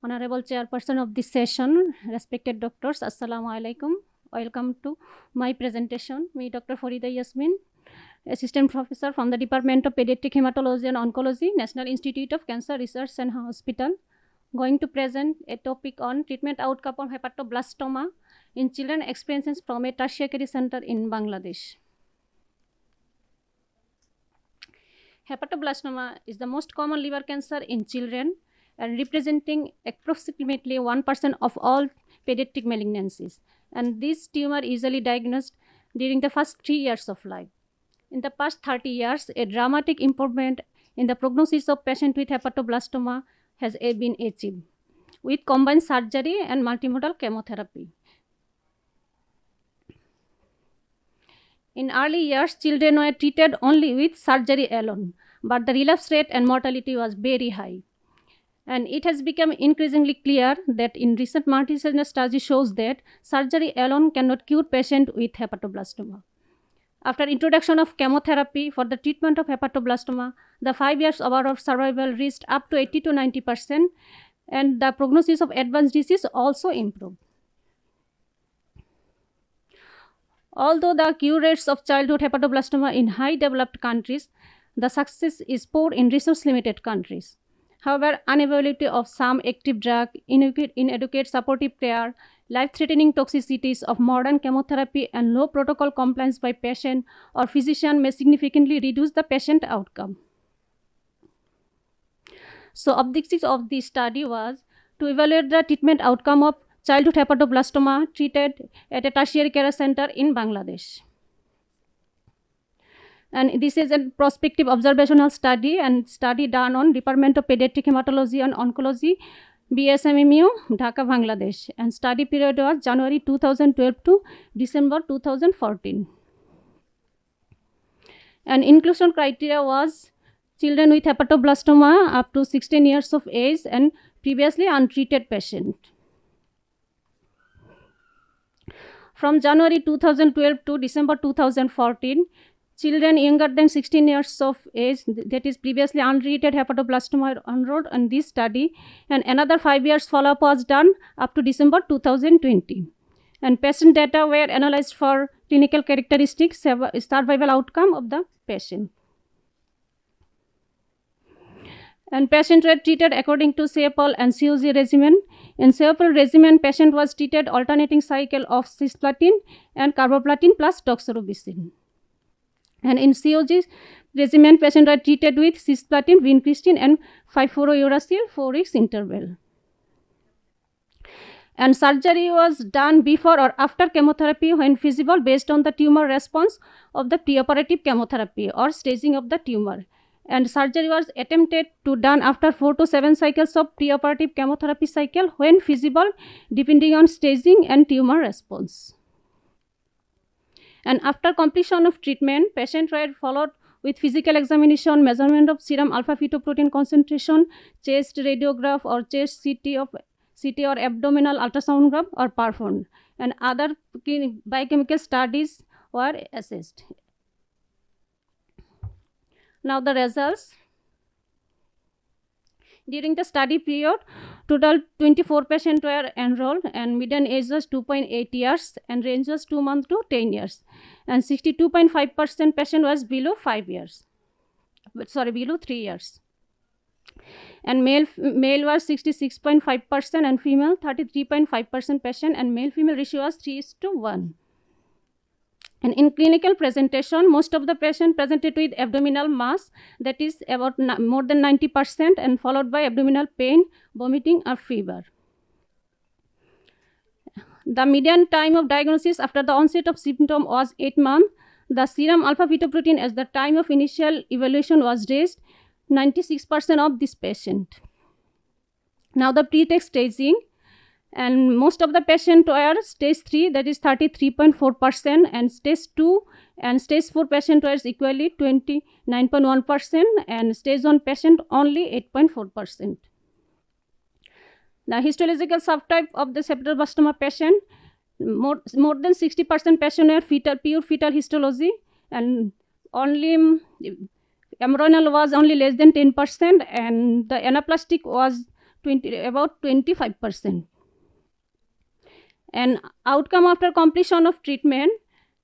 Honorable Chairperson of this session, respected doctors, Assalamu alaikum. Welcome to my presentation. Me, Dr. Farida Yasmin, Assistant Professor from the Department of Pediatric Hematology and Oncology, National Institute of Cancer Research and Hospital, going to present a topic on treatment outcome of hepatoblastoma in children experiencing from a tertiary center in Bangladesh. Hepatoblastoma is the most common liver cancer in children and representing approximately 1% of all pediatric malignancies. And this tumor is usually diagnosed during the first 3 years of life. In the past 30 years, a dramatic improvement in the prognosis of patients with hepatoblastoma has been achieved with combined surgery and multimodal chemotherapy. In early years, children were treated only with surgery alone, but the relapse rate and mortality was very high. And it has become increasingly clear that in recent multicenter study shows that surgery alone cannot cure patients with hepatoblastoma. After introduction of chemotherapy for the treatment of hepatoblastoma, the 5 years overall survival reached up to 80 to 90%, and the prognosis of advanced disease also improved. Although the cure rates of childhood hepatoblastoma in high developed countries, the success is poor in resource limited countries. However, unavailability of some active drug, inadequate supportive care, life-threatening toxicities of modern chemotherapy, and low protocol compliance by patient or physician may significantly reduce the patient outcome. So, objective of this study was to evaluate the treatment outcome of childhood hepatoblastoma treated at a tertiary care center in Bangladesh. And this is a prospective observational study and study done on Department of Pediatric Hematology and Oncology, BSMMU, Dhaka, Bangladesh. And study period was January 2012 to December 2014. And inclusion criteria was children with hepatoblastoma up to 16 years of age and previously untreated patient. From January 2012 to December 2014, children younger than 16 years of age, that is previously untreated hepatoblastoma, are enrolled in this study, and another 5 years follow-up was done up to December 2020. And patient data were analyzed for clinical characteristics, survival outcome of the patient. And patients were treated according to CEPOL and COG regimen. In CEPOL regimen, patient was treated alternating cycle of cisplatin and carboplatin plus doxorubicin. And in COG regimen, patients were treated with cisplatin, vincristine, and 5-fluorouracil 4 weeks interval. And surgery was done before or after chemotherapy when feasible based on the tumor response of the preoperative chemotherapy or staging of the tumor. And surgery was attempted to done after 4 to 7 cycles of preoperative chemotherapy cycle when feasible, depending on staging and tumor response. And after completion of treatment, patients were followed with physical examination, measurement of serum alpha-fetoprotein concentration, chest radiograph or chest CT or abdominal ultrasound are performed, and other biochemical studies were assessed. Now the results. During the study period, total 24 patients were enrolled and median age was 2.8 years and range was 2 months to 10 years. And 62.5% patient was below 5 years. Below 3 years. And male was 66.5% and female 33.5% patient, and male-female ratio was 3:1. And in clinical presentation, most of the patients presented with abdominal mass, that is about more than 90%, and followed by abdominal pain, vomiting, or fever. The median time of diagnosis after the onset of symptom was 8 months. The serum alpha-fetoprotein at the time of initial evaluation was raised 96% of this patient. Now the pretest staging. And most of the patients were stage 3, that is 33.4%, and stage 2 and stage 4 patient was equally 29.1%, and stage 1 patient only 8.4%. The histological subtype of the hepatoblastoma patient, more than 60% patient were pure fetal histology, and only embryonal was only less than 10%, and the anaplastic was about 25%. And outcome after completion of treatment,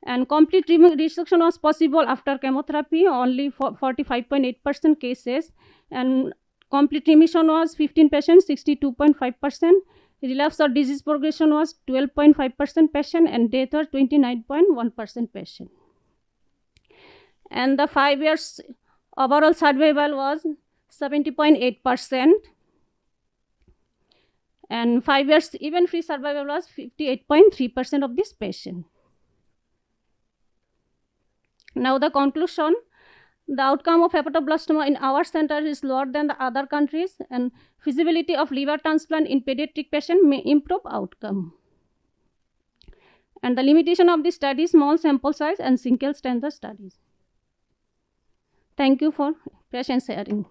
and complete resection was possible after chemotherapy, only for 45.8% cases, and complete remission was 15 patients, 62.5%. Relapse or disease progression was 12.5% patient, and death was 29.1% patient. And the 5 years overall survival was 70.8%, and 5 years event-free survival was 58.3% of this patient. Now the conclusion: the outcome of hepatoblastoma in our center is lower than the other countries, and feasibility of liver transplant in pediatric patients may improve outcome. And the limitation of the study, small sample size and single center studies. Thank you for patient sharing.